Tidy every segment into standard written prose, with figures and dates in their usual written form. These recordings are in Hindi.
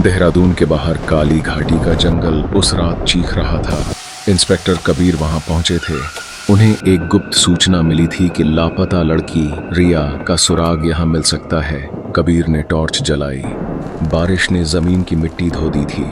देहरादून के बाहर काली घाटी का जंगल उस रात चीख रहा था। इंस्पेक्टर कबीर वहां पहुंचे थे। उन्हें एक गुप्त सूचना मिली थी कि लापता लड़की रिया का सुराग यहां मिल सकता है। कबीर ने टॉर्च जलाई। बारिश ने जमीन की मिट्टी धो दी थी।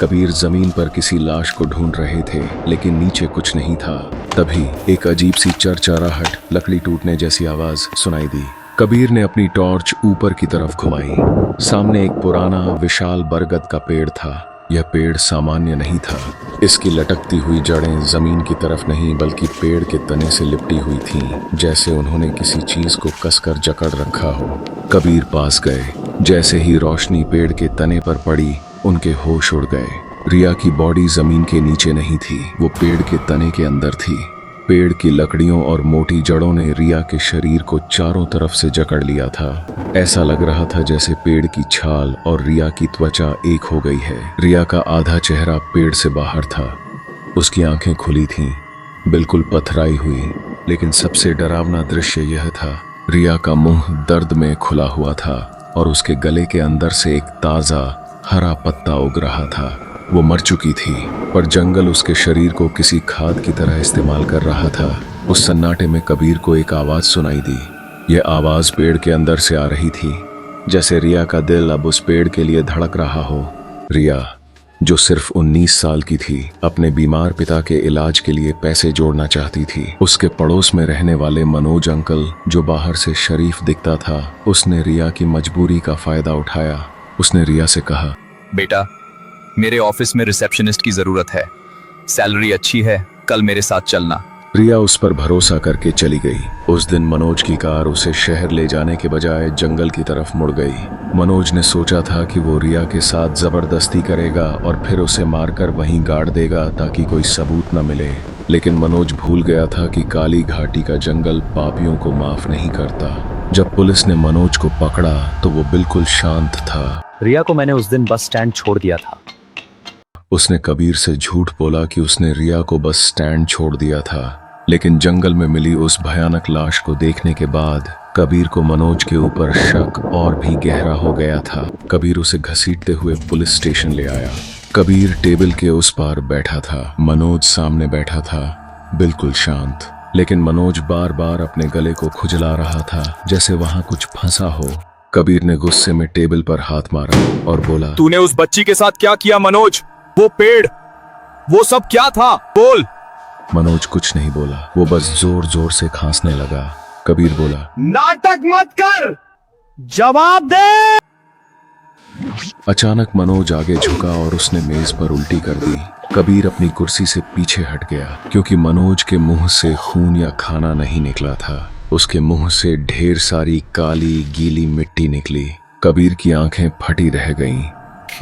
कबीर जमीन पर किसी लाश को ढूंढ रहे थे, लेकिन नीचे कुछ नहीं था। तभी एक अजीब सी चरचराहट, लकड़ी टूटने जैसी आवाज सुनाई दी। कबीर ने अपनी टॉर्च ऊपर की तरफ घुमाई। सामने एक पुराना विशाल बरगद का पेड़ था। यह पेड़ सामान्य नहीं था। इसकी लटकती हुई जड़ें जमीन की तरफ नहीं बल्कि पेड़ के तने से लिपटी हुई थीं, जैसे उन्होंने किसी चीज को कसकर जकड़ रखा हो। कबीर पास गए। जैसे ही रोशनी पेड़ के तने पर पड़ी, उनके होश उड़ गए। रिया की बॉडी जमीन के नीचे नहीं थी, वो पेड़ के तने के अंदर थी। पेड़ की लकड़ियों और मोटी जड़ों ने रिया के शरीर को चारों तरफ से जकड़ लिया था। ऐसा लग रहा था जैसे पेड़ की छाल और रिया की त्वचा एक हो गई है। रिया का आधा चेहरा पेड़ से बाहर था। उसकी आंखें खुली थीं, बिल्कुल पथराई हुई। लेकिन सबसे डरावना दृश्य यह था, रिया का मुंह दर्द में खुला हुआ था और उसके गले के अंदर से एक ताजा हरा पत्ता उग रहा था। वो मर चुकी थी, पर जंगल उसके शरीर को किसी खाद की तरह इस्तेमाल कर रहा था। उस सन्नाटे में कबीर को एक आवाज सुनाई दी। यह आवाज पेड़ के अंदर से आ रही थी, जैसे रिया का दिल अब उस पेड़ के लिए धड़क रहा हो। रिया, जो सिर्फ 19 साल की थी, अपने बीमार पिता के इलाज के लिए पैसे जोड़ना चाहती थी। उसके पड़ोस में रहने वाले मनोज अंकल, जो बाहर से शरीफ दिखता था, उसने रिया की मजबूरी का फायदा उठाया। उसने रिया से कहा, बेटा, मेरे ऑफिस में रिसेप्शनिस्ट की जरूरत है, सैलरी अच्छी है, कल मेरे साथ चलना। रिया उस पर भरोसा करके चली गई। उस दिन मनोज की कार उसे शहर ले जाने के बजाय जंगल की तरफ मुड़ गई। मनोज ने सोचा था कि वो रिया के साथ जबरदस्ती करेगा और फिर उसे मारकर वहीं गाड़ देगा ताकि कोई सबूत न मिले। लेकिन मनोज भूल गया था कि काली घाटी का जंगल पापियों को माफ नहीं करता। जब पुलिस ने मनोज को पकड़ा तो वो बिल्कुल शांत था। रिया को मैंने उस दिन बस स्टैंड छोड़ दिया था। उसने कबीर से झूठ बोला कि उसने रिया को बस स्टैंड छोड़ दिया था, लेकिन जंगल में मिली उस भयानक लाश को देखने के बाद कबीर को मनोज के ऊपर शक और भी गहरा हो गया था। कबीर उसे घसीटते हुए पुलिस स्टेशन ले आया। कबीर टेबल के उस पार बैठा था। मनोज सामने बैठा था, बिल्कुल शांत। लेकिन मनोज बार बार अपने गले को खुजला रहा था, जैसे वहां कुछ फंसा हो। कबीर ने गुस्से में टेबल पर हाथ मारा और बोला, तूने उस बच्ची के साथ क्या किया मनोज? वो पेड़, वो सब क्या था? बोल। मनोज कुछ नहीं बोला, वो बस जोर जोर से खांसने लगा। कबीर बोला, नाटक मत कर, जवाब दे। अचानक मनोज आगे झुका और उसने मेज पर उल्टी कर दी। कबीर अपनी कुर्सी से पीछे हट गया, क्योंकि मनोज के मुंह से खून या खाना नहीं निकला था। उसके मुंह से ढेर सारी काली गीली मिट्टी निकली। कबीर की आंखें फटी रह गईं।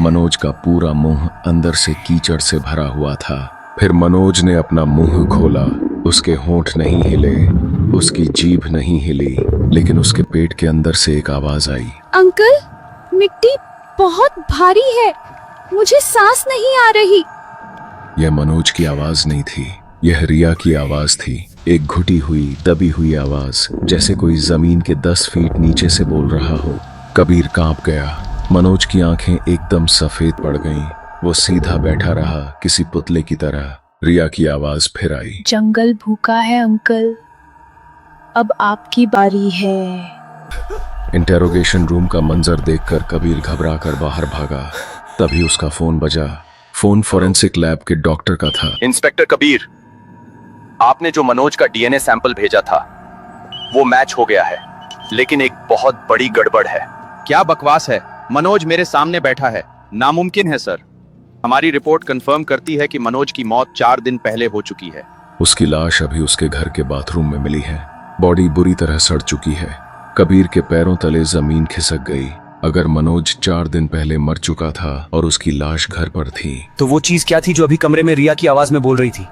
मनोज का पूरा मुंह अंदर से कीचड़ से भरा हुआ था। फिर मनोज ने अपना मुंह खोला। उसके होंठ नहीं हिले, उसकी जीभ नहीं हिली, लेकिन उसके पेट के अंदर से एक आवाज आई, अंकल, मिट्टी बहुत भारी है, मुझे सांस नहीं आ रही। यह मनोज की आवाज नहीं थी, यह रिया की आवाज थी। एक घुटी हुई, दबी हुई आवाज, जैसे कोई जमीन के 10 फीट नीचे से बोल रहा हो। कबीर कांप गया। मनोज की आंखें एकदम सफेद पड़ गईं। वो सीधा बैठा रहा, किसी पुतले की तरह। रिया की आवाज फिर आई, जंगल भूखा है अंकल, अब आपकी बारी है। इंटेरोगेशन रूम का मंजर देखकर कबीर घबरा कर बाहर भागा। तभी उसका फोन बजा। फोन फोरेंसिक लैब के डॉक्टर का था। इंस्पेक्टर कबीर, आपने जो मनोज का डीएनए सैंपल भेजा था वो मैच हो गया है, लेकिन एक बहुत बड़ी गड़बड़ है। क्या बकवास है? मनोज मेरे सामने बैठा है। नामुमकिन है सर। हमारी रिपोर्ट कंफर्म करती है कि मनोज की मौत 4 दिन पहले हो चुकी है। उसकी लाश अभी उसके घर के बाथरूम में मिली है। बॉडी बुरी तरह सड़ चुकी है। कबीर के पैरों तले जमीन खिसक गई। अगर मनोज 4 दिन पहले मर चुका था और उसकी लाश घर पर थी, तो वो चीज क्या थी जो अभी कमरे में रिया की आवाज में बोल रही थी?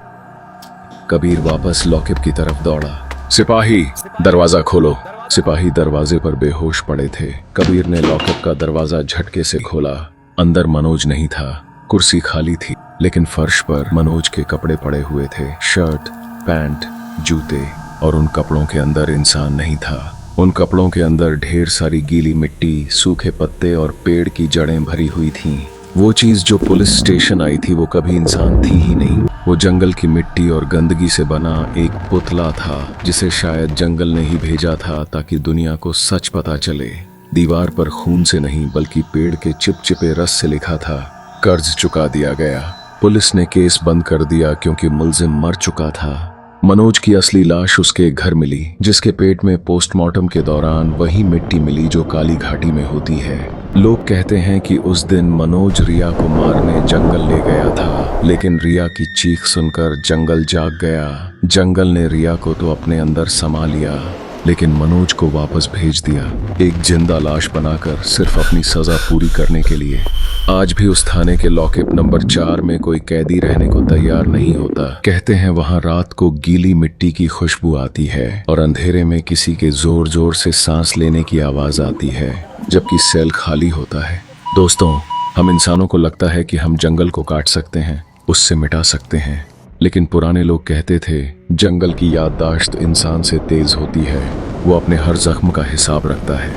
कबीर वापस लॉकअप की तरफ दौड़ा। सिपाही, दरवाजा खोलो। सिपाही दरवाजे पर बेहोश पड़े थे। कबीर ने लॉकअप का दरवाजा झटके से खोला। अंदर मनोज नहीं था। कुर्सी खाली थी, लेकिन फर्श पर मनोज के कपड़े पड़े हुए थे। शर्ट, पैंट, जूते, और उन कपड़ों के अंदर इंसान नहीं था। उन कपड़ों के अंदर ढेर सारी गीली मिट्टी, सूखे पत्ते और पेड़ की जड़ें भरी हुई थीं। वो चीज जो पुलिस स्टेशन आई थी वो कभी इंसान थी ही नहीं। वो जंगल की मिट्टी और गंदगी से बना एक पुतला था जिसे शायद जंगल ने ही भेजा था ताकि दुनिया को सच पता चले। दीवार पर खून से नहीं बल्कि पेड़ के चिपचिपे रस से लिखा था, कर्ज चुका दिया गया। पुलिस ने केस बंद कर दिया क्योंकि मुलजिम मर चुका था। मनोज की असली लाश उसके घर मिली, जिसके पेट में पोस्टमार्टम के दौरान वही मिट्टी मिली जो काली घाटी में होती है। लोग कहते हैं कि उस दिन मनोज रिया को मारने जंगल ले गया था, लेकिन रिया की चीख सुनकर जंगल जाग गया। जंगल ने रिया को तो अपने अंदर समा लिया, लेकिन मनोज को वापस भेज दिया, एक जिंदा लाश बनाकर, सिर्फ अपनी सजा पूरी करने के लिए। आज भी उस थाने के लॉकअप नंबर 4 में कोई कैदी रहने को तैयार नहीं होता। कहते हैं वहां रात को गीली मिट्टी की खुशबू आती है और अंधेरे में किसी के जोर जोर से सांस लेने की आवाज आती है, जबकि सेल खाली होता है। दोस्तों, हम इंसानों को लगता है कि हम जंगल को काट सकते हैं, उससे मिटा सकते हैं, लेकिन पुराने लोग कहते थे जंगल की याददाश्त इंसान से तेज होती है। वो अपने हर जख्म का हिसाब रखता है।